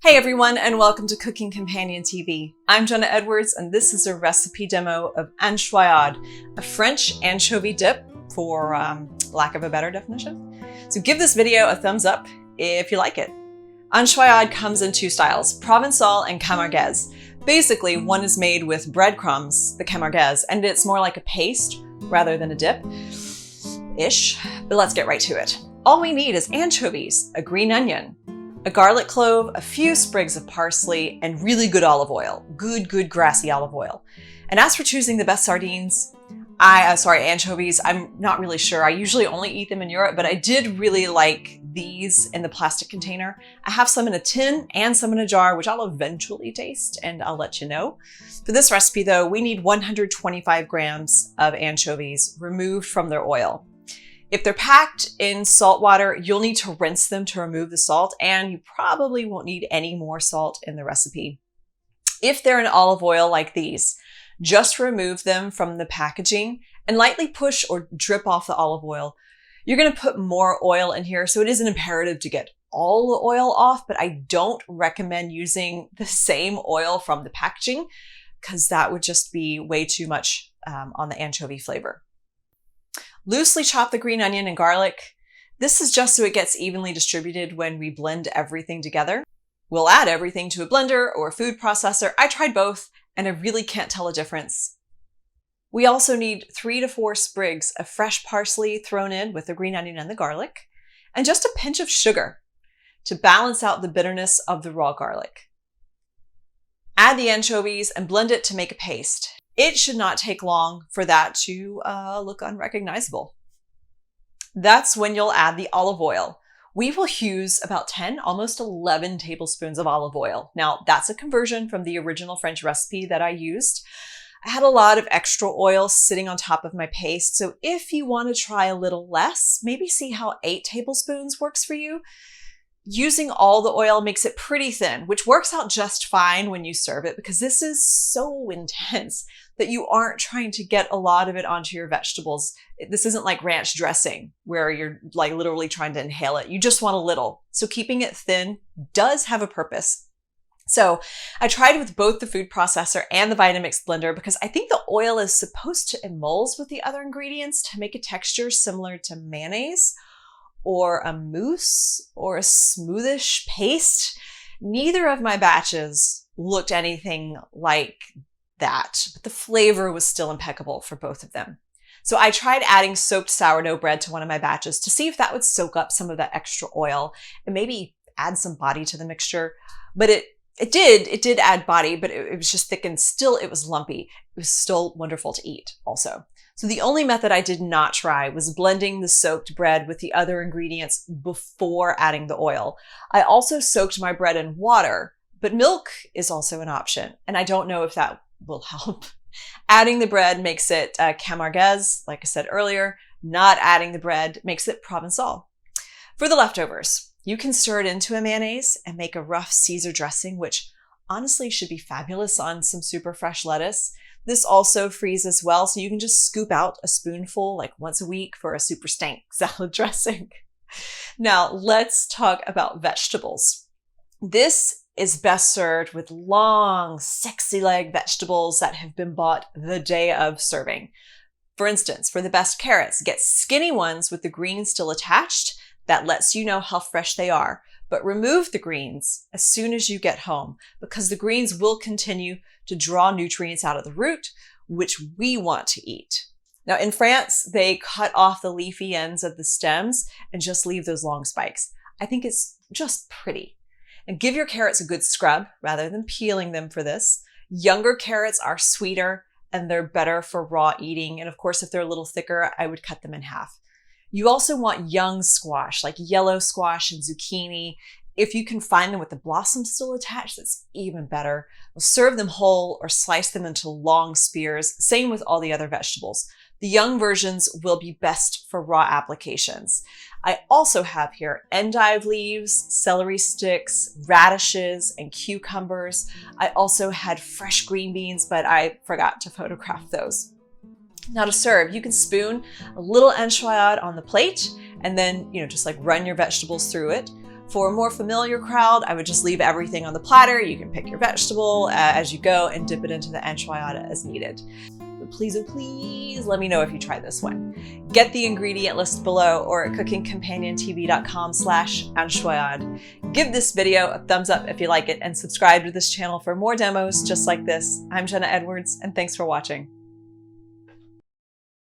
Hey everyone, and welcome to Cooking Companion TV. I'm Jenna Edwards, and this is a recipe demo of Anchoiade, a French anchovy dip, for lack of a better definition. So give this video a thumbs up if you like it. Anchoiade comes in two styles, Provencal and Camargese. Basically, one is made with breadcrumbs, the Camargese, and it's more like a paste rather than a dip-ish. But let's get right to it. All we need is anchovies, a green onion, a garlic clove, a few sprigs of parsley, and really good olive oil. Good grassy olive oil. And as for choosing the best sardines, anchovies, I'm not really sure. I usually only eat them in Europe, but I did really like these in the plastic container. I have some in a tin and some in a jar, which I'll eventually taste and I'll let you know. For this recipe though, we need 125 grams of anchovies removed from their oil. If they're packed in salt water, you'll need to rinse them to remove the salt, and you probably won't need any more salt in the recipe. If they're in olive oil like these, just remove them from the packaging and lightly push or drip off the olive oil. You're going to put more oil in here, so it isn't imperative to get all the oil off, but I don't recommend using the same oil from the packaging because that would just be way too much on the anchovy flavor. Loosely chop the green onion and garlic. This is just so it gets evenly distributed when we blend everything together. We'll add everything to a blender or a food processor. I tried both and I really can't tell a difference. We also need 3 to 4 sprigs of fresh parsley thrown in with the green onion and the garlic, and just a pinch of sugar to balance out the bitterness of the raw garlic. Add the anchovies and blend it to make a paste. It should not take long for that to look unrecognizable. That's when you'll add the olive oil. We will use about 10, almost 11 tablespoons of olive oil. Now, that's a conversion from the original French recipe that I used. I had a lot of extra oil sitting on top of my paste, so if you want to try a little less, maybe see how 8 tablespoons works for you. Using all the oil makes it pretty thin, which works out just fine when you serve it because this is so intense that you aren't trying to get a lot of it onto your vegetables. This isn't like ranch dressing where you're like literally trying to inhale it. You just want a little. So keeping it thin does have a purpose. So I tried with both the food processor and the Vitamix blender because I think the oil is supposed to emulse with the other ingredients to make a texture similar to mayonnaise or a mousse or a smoothish paste. Neither of my batches looked anything like that, but the flavor was still impeccable for both of them. So I tried adding soaked sourdough bread to one of my batches to see if that would soak up some of that extra oil and maybe add some body to the mixture. But it did add body, but it was just thick and still it was lumpy. It was still wonderful to eat also. So the only method I did not try was blending the soaked bread with the other ingredients before adding the oil. I also soaked my bread in water, but milk is also an option, and I don't know if that will help. Adding the bread makes it Camargese, like I said earlier. Not adding the bread makes it Provencal. For the leftovers, you can stir it into a mayonnaise and make a rough Caesar dressing, which honestly should be fabulous on some super fresh lettuce. This also freezes well, so you can just scoop out a spoonful like once a week for a super stank salad dressing. Now let's talk about vegetables. This is best served with long, sexy leg vegetables that have been bought the day of serving. For instance, for the best carrots, get skinny ones with the greens still attached. That lets you know how fresh they are. But remove the greens as soon as you get home because the greens will continue to draw nutrients out of the root, which we want to eat. Now in France, they cut off the leafy ends of the stems and just leave those long spikes. I think it's just pretty. And give your carrots a good scrub rather than peeling them for this. Younger carrots are sweeter and they're better for raw eating. And of course, if they're a little thicker, I would cut them in half. You also want young squash, like yellow squash and zucchini. If you can find them with the blossoms still attached, that's even better. We'll serve them whole or slice them into long spears. Same with all the other vegetables. The young versions will be best for raw applications. I also have here endive leaves, celery sticks, radishes, and cucumbers. I also had fresh green beans, but I forgot to photograph those. Now to serve, you can spoon a little anchoiade on the plate and then, just like run your vegetables through it. For a more familiar crowd, I would just leave everything on the platter. You can pick your vegetable as you go and dip it into the anchoiade as needed. But please, oh please, let me know if you try this one. Get the ingredient list below or at cookingcompaniontv.com/anchoiade. Give this video a thumbs up if you like it and subscribe to this channel for more demos just like this. I'm Jenna Edwards, and thanks for watching.